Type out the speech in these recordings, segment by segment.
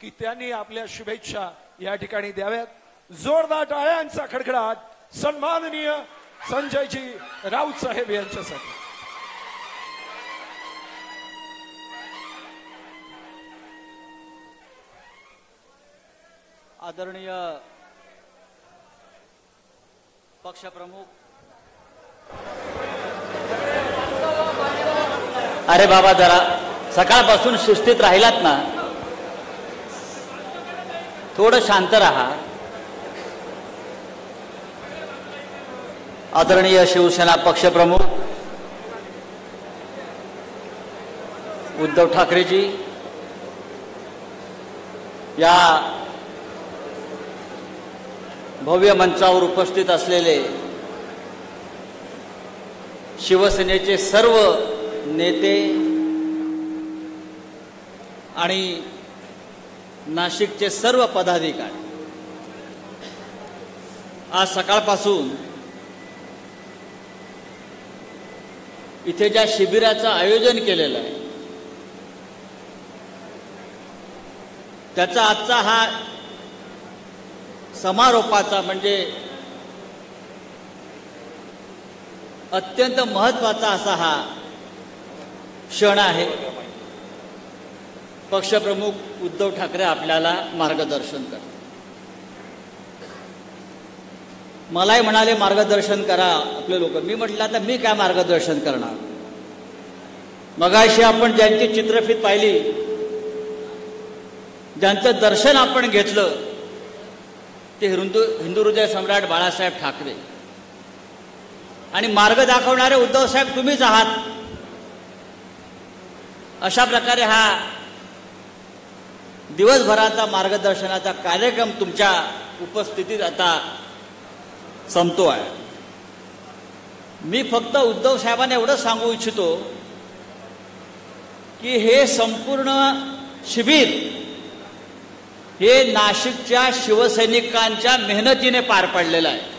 की त्यांनी आपल्या शुभेच्छा या ठिकाणी द्याव्यात. जोरदार टाळ्यांचा खडखडाट सन्माननीय संजयजी राऊत साहेब यांच्यासाठी. आदरणीय पक्षप्रमुख, अरे बाबा जरा सकाळपासून शिस्तीत राहिलात ना, थोडं शांत राहा. आदरणीय शिवसेना पक्षप्रमुख उद्धव ठाकरेजी, या भव्य मंचावर उपस्थित असलेले शिवसेनेचे सर्व नेते आणि नाशिकचे सर्व पदाधिकारी, आज सकाळपासून इथे ज्या शिबिराचं आयोजन केलेलं आहे त्याचा आजचा हा समारोपाचा म्हणजे अत्यंत महत्त्वाचा असा हा क्षण आहे. पक्षप्रमुख उद्धव ठाकरे आपल्याला मार्गदर्शन करतात. मलाही म्हणाले मार्गदर्शन करा आपले लोक. मी म्हटलं आता मी काय मार्गदर्शन करणार. मगाशी आपण ज्यांची चित्रफीत पाहिली, ज्यांचं दर्शन आपण घेतलं, ते हिंदू हृदय सम्राट बाळासाहेब ठाकरे आणि मार्ग दाखवणारे उद्धव साहेब तुम्हीच आहात. अशा प्रकारे हा दिवसभराचा मार्गदर्शनाचा कार्यक्रम तुमच्या उपस्थितीत आता संपतो आहे. मी फक्त उद्धव साहेबांना एवढं सांगू इच्छितो की हे संपूर्ण शिबिर हे नाशिकच्या शिवसैनिकांच्या मेहनतीने पार पडलेलं आहे.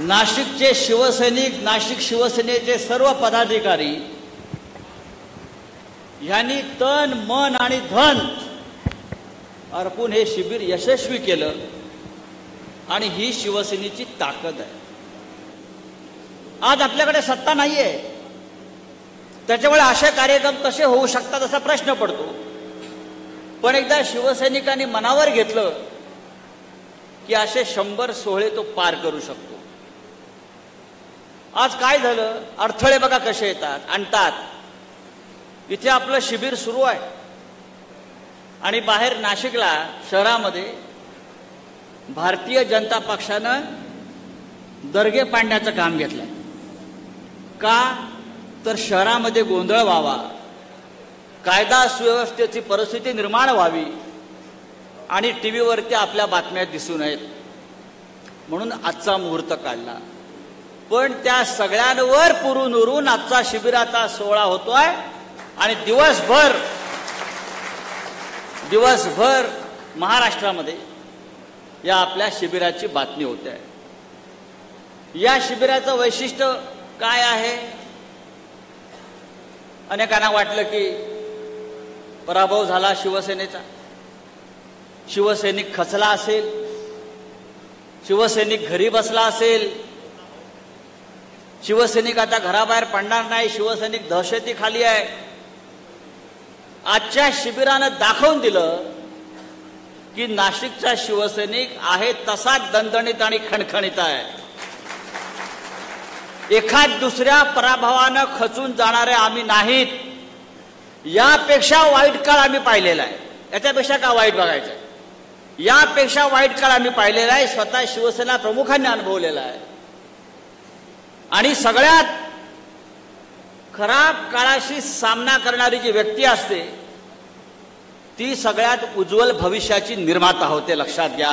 नाशिकचे शिवसैनिक, नाशिक शिवसेनेचे सर्व पदाधिकारी यांनी तन मन आणि धन अर्पून हे शिबिर यशस्वी केलं आणि ही शिवसेनेची ताकद आहे. आज आपल्याकडे सत्ता नाहीये, त्याच्यामुळे असे कार्यक्रम कसे होऊ शकतात असा प्रश्न पडतो. पण एकदा शिवसैनिकांनी मनावर घेतलं की असे 100 सोहळे तो पार करू शकतो. आज काय झालं, अडथळे बघा कसे येतात, आणतात. इथे आपलं शिबिर सुरू आहे आणि बाहेर नाशिकला शहरामध्ये भारतीय जनता पक्षानं दर्गे पाडण्याचं काम घेतलं. का तर शहरामध्ये गोंधळ व्हावा, कायदा सुव्यवस्थेची परिस्थिती निर्माण व्हावी आणि टीव्हीवरती आपल्या बातम्या दिसू नयेत म्हणून आजचा मुहूर्त काढला. पण त्या सगळ्यांवर पुरून उरून आजचा शिबिराचा सोहळा होतोय आणि दिवसभर महाराष्ट्रामध्ये या आपल्या शिबिराची बातमी होते आहे. या शिबिराचं वैशिष्ट्य काय आहे? अनेकांना वाटलं की पराभव झाला शिवसेनेचा, शिवसैनिक खचला असेल, शिवसैनिक घरी बसला असेल, शिवसैनिक आता घराबाहेर पडणार नाही, शिवसैनिक दहशतीखाली आहे. आजच्या शिबिरानं दाखवून दिलं की नाशिकचा शिवसैनिक आहे तसाच दणदणीत आणि खणखणीत आहे. एखाद दुसऱ्या पराभवानं खचून जाणारे आम्ही नाहीत. यापेक्षा वाईट काळ आम्ही पाहिलेला आहे. याच्यापेक्षा का वाईट बघायचं, यापेक्षा वाईट काळ आम्ही पाहिलेला आहे. स्वतः शिवसेना प्रमुखांनी अनुभवलेला आहे. आणि सगळ्यात खराब काळाशी सामना करणारी जी व्यक्ती असते ती सगळ्यात उज्ज्वल भविष्याची निर्माता होते, लक्षात घ्या.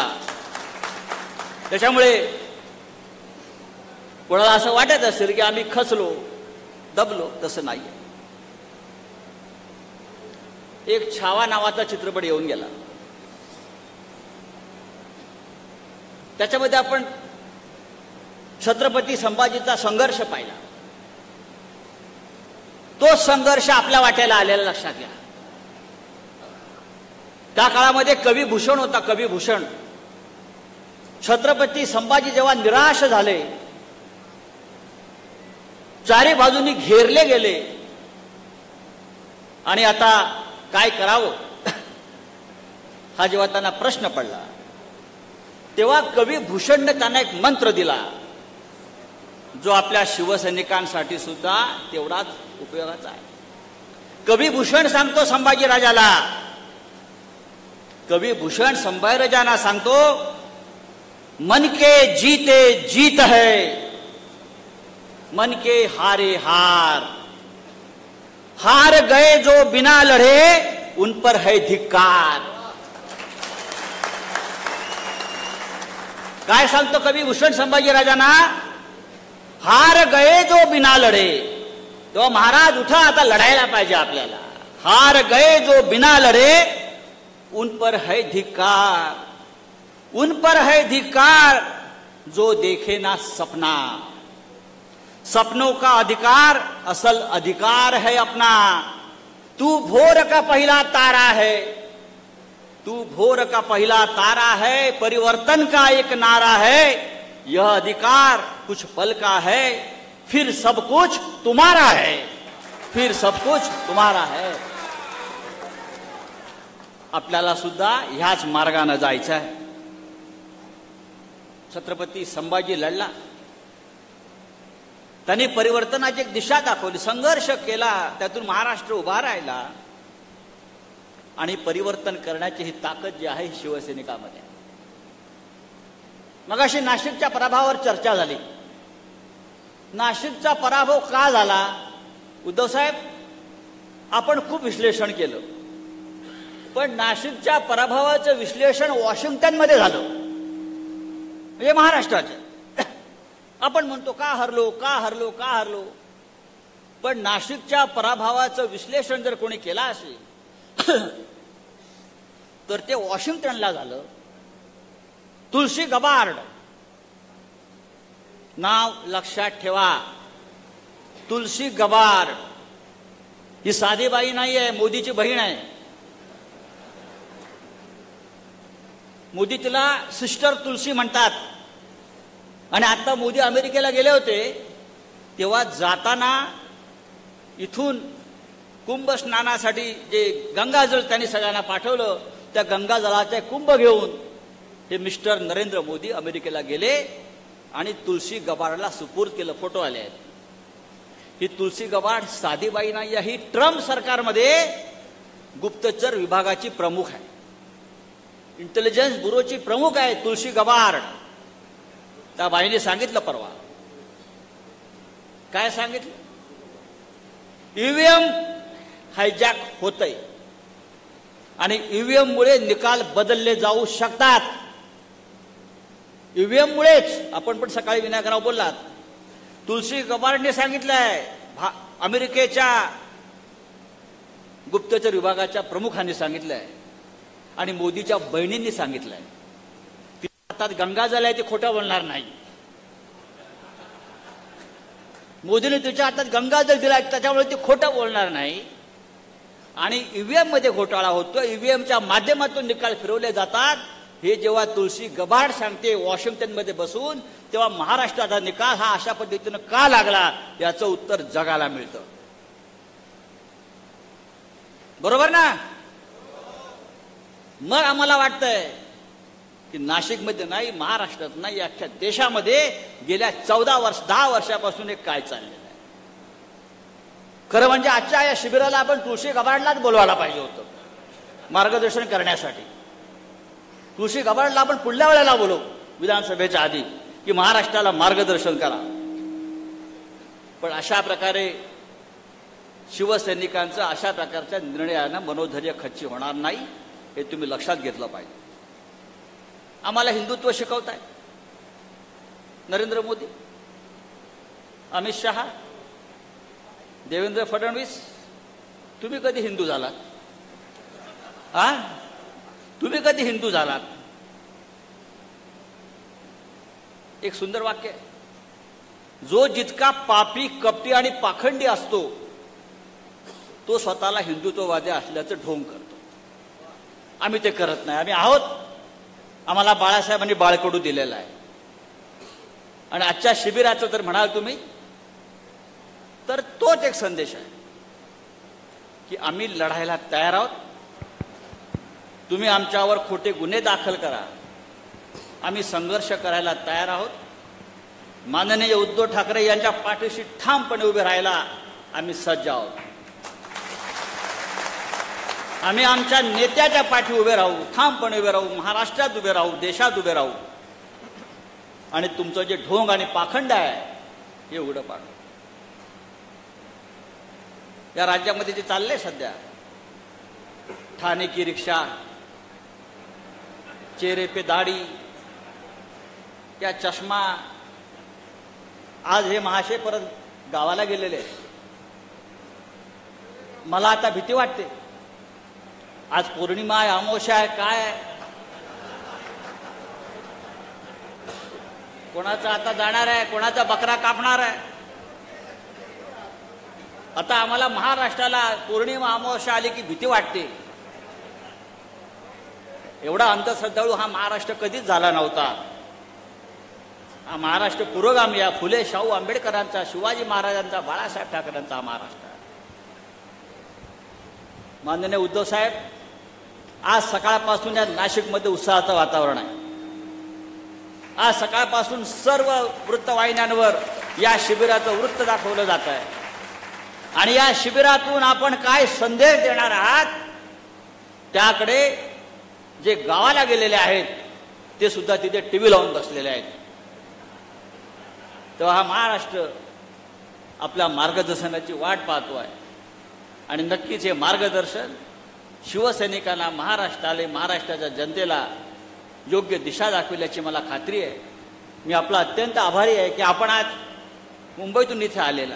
त्याच्यामुळे कोणाला असं वाटत असेल की आम्ही खचलो, दबलो, तसं नाही. एक छावा नावाचा चित्रपट येऊन गेला, त्याच्यामध्ये आपण छत्रपती संभाजीचा संघर्ष पाहिला. तो संघर्ष आपल्या वाट्याला आलेला लक्षात घ्या. त्या काळामध्ये कविभूषण होता, कविभूषण. छत्रपती संभाजी जेव्हा निराश झाले, चारी बाजूंनी घेरले गेले आणि आता काय करावं हा जेव्हा त्यांना प्रश्न पडला, तेव्हा कविभूषणने त्यांना एक मंत्र दिला, जो आपल्या शिवसैनिकांसाठी सुद्धा तेवढाच उपयोगाचा आहे. कविभूषण सांगतो संभाजी राजाला, कविभूषण संभाजी राजांना सांगतो, मन के जीते जीत है, मन के हारे हार, हार गए जो बिना लढे उन पर है धिक्कार. काय सांगतो कविभूषण संभाजी राजांना? हार गए जो बिना लढे. तो महाराज उठा, आता लढायला पाहिजे आपल्याला. हार गए जो बिना लढे उन पर है धिक्कार, उन पर है धिक्कार जो देखे ना सपना. सपनों का अधिकार असल अधिकार है अपना. तू भोर का पहला तारा है, तू भोर का पहला तारा है, परिवर्तन का एक नारा है. यह अधिकार कुछ पल का है, फिर सब कुछ तुम्हारा है, फिर सब कुछ तुम्हारा है. आपल्याला सुद्धा ह्याच मार्गाने जायचं आहे. छत्रपती संभाजी लढला, त्यांनी परिवर्तनाची एक दिशा दाखवली, संघर्ष केला, त्यातून महाराष्ट्र उभा राहिला आणि परिवर्तन करण्याची ही ताकद जी आहे शिवसैनिकामध्ये. मगाशी नाशिकच्या पराभवावर चर्चा झाली. नाशिकचा पराभव का झाला? उद्धव साहेब, आपण खूप विश्लेषण केलं, पण नाशिकच्या पराभवाचं विश्लेषण वॉशिंग्टनमध्ये झालं, म्हणजे महाराष्ट्राचे. आपण म्हणतो का हरलो, का हरलो, का हरलो, पण नाशिकच्या पराभवाचं विश्लेषण जर कोणी केला असेल तर ते वॉशिंग्टनला झालं. तुलसी गबार्ड नाव लक्षात ठेवा. तुलसी गबार्ड ही साधी बाई नाही आहे, मोदीची बहीण आहे. मोदी तिला सिस्टर तुलसी म्हणतात. आणि आता मोदी अमेरिकेला गेले होते तेव्हा जाताना इथून कुंभ स्नानासाठी जे गंगाजळ त्यांनी सगळ्यांना पाठवलं, त्या गंगाजळाचे कुंभ घेऊन हे मिस्टर नरेंद्र मोदी अमेरिकेला गेले आणि तुलसी गबार्डला सुपूर्द केलं. फोटो आले आहेत. ही तुलसी गबार्ड साधी बाई नाही आहे, ही ट्रम्प सरकारमध्ये गुप्तचर विभागाची प्रमुख आहे, इंटेलिजन्स ब्युरोची प्रमुख आहे तुलसी गबार्ड. त्या बाईने सांगितलं परवा, काय सांगितलं? ईव्हीएम हायजॅक होतंय आणि ईव्हीएम मुळे निकाल बदलले जाऊ शकतात. ईव्हीएम मुळेच. आपण पण सकाळी विनायकराव बोललात, तुलसी गबार्डने सांगितलंय, अमेरिकेच्या गुप्तचर विभागाच्या प्रमुखांनी सांगितलंय आणि मोदीच्या बहिणींनी सांगितलंय. हातात गंगाजल आहे, ते खोटं बोलणार नाही. मोदीने तिच्या हातात गंगाजल दिला, त्याच्यामुळे ते खोटं बोलणार नाही. आणि ईव्हीएम मध्ये घोटाळा होतो, ईव्हीएमच्या माध्यमातून निकाल फिरवले जातात, हे जेव्हा तुलसी गबार्ड सांगते वॉशिंग्टन मध्ये बसून, तेव्हा महाराष्ट्राचा निकाल हा अशा पद्धतीनं का लागला याचं उत्तर जगाला मिळतं. बरोबर ना? मग आम्हाला वाटतंय की नाशिकमध्ये नाही, महाराष्ट्रात नाही, अख्ख्या देशामध्ये गेल्या 10 वर्षापासून एक काय चाललेलं आहे. खरं म्हणजे आजच्या या शिबिराला आपण तुळशी गबार्डलाच बोलवायला पाहिजे होतं मार्गदर्शन करण्यासाठी. तुळशी गबार्डला आपण पुढल्या वेळेला बोलवू विधानसभेच्या आधी, की महाराष्ट्राला मार्गदर्शन करा. पण अशा प्रकारे शिवसैनिकांचं अशा प्रकारच्या निर्णयानं मनोधैर्य खच्ची होणार नाही, हे तुम्ही लक्षात घेतलं पाहिजे. आम्हाला हिंदुत्व शिकवताय नरेंद्र मोदी, अमित शहा, देवेंद्र फडणवीस. तुम्ही कधी हिंदू झालात? तुम्ही कधी हिंदू झालात? एक सुंदर वाक्य, जो जितका पापी, कपटी आणि पाखंडी असतो तो स्वतःला हिंदुत्ववादी असल्याचं ढोंग करतो. आम्ही ते करत नाही. आम्ही आहोत, आम्हाला बाळासाहेबांनी बाळकडू दिलेला आहे. आणि आजच्या शिबिराचं जर म्हणाल तुम्ही तर तोच एक संदेश आहे की आम्ही लढायला तयार आहोत. तुम्ही आमच्यावर खोटे गुन्हे दाखल करा, आम्ही संघर्ष करायला तयार आहोत. माननीय उद्धव ठाकरे यांच्या पाठीशी ठामपणे उभे राहायला आम्ही सज्ज आहोत. आम्ही आमच्या नेत्याच्या पाठी उभे राहू, ठामपणे उभे राहू, महाराष्ट्रात उभे राहू, देशात उभे राहू. आणि तुमचं जे ढोंग आणि पाखंड आहे हे उघडं पाडू. या राज्यामध्ये जे चाललंय सध्या, ठाणे की रिक्षा, चेहरे पे दाढी, क्या चष्मा, आज हे महाशय परत गावाला गेलेले. मला आता भीती वाटते. आज पौर्णिमा आहे, अमावस्या आहे, काय आहे, कोणाचा आता जाणार आहे, कोणाचा बकरा कापणार आहे. आता आम्हाला महाराष्ट्राला पौर्णिमा अमावस्या आली की भीती वाटते. एवढा अंधश्रद्धाळू हा महाराष्ट्र कधीच झाला नव्हता. हा महाराष्ट्र पुरोगामी आहे. फुले शाहू आंबेडकरांचा, शिवाजी महाराजांचा, बाळासाहेब ठाकरेंचा हा महाराष्ट्र आहे. माननीय उद्धव साहेब, आज सकाळपासून या नाशिकमध्ये उत्साहाचं वातावरण आहे. आज सकाळपासून सर्व वृत्तवाहिन्यांवर या शिबिराचं वृत्त दाखवलं जात आहे. आणि या शिबिरातून आपण काय संदेश देणार आहात त्याकडे जे गावाला गेलेले आहेत ते सुद्धा तिथे टीव्ही लावून बसलेले आहेत. तेव्हा हा महाराष्ट्र आपल्या मार्गदर्शनाची वाट पाहतो आहे. आणि नक्कीच हे मार्गदर्शन शिवसैनिकांना, महाराष्ट्राच्या जनतेला योग्य दिशा दाखविल्याची मला खात्री आहे. मी आपला अत्यंत आभारी आहे की आपण आज मुंबईतून इथे आलेला.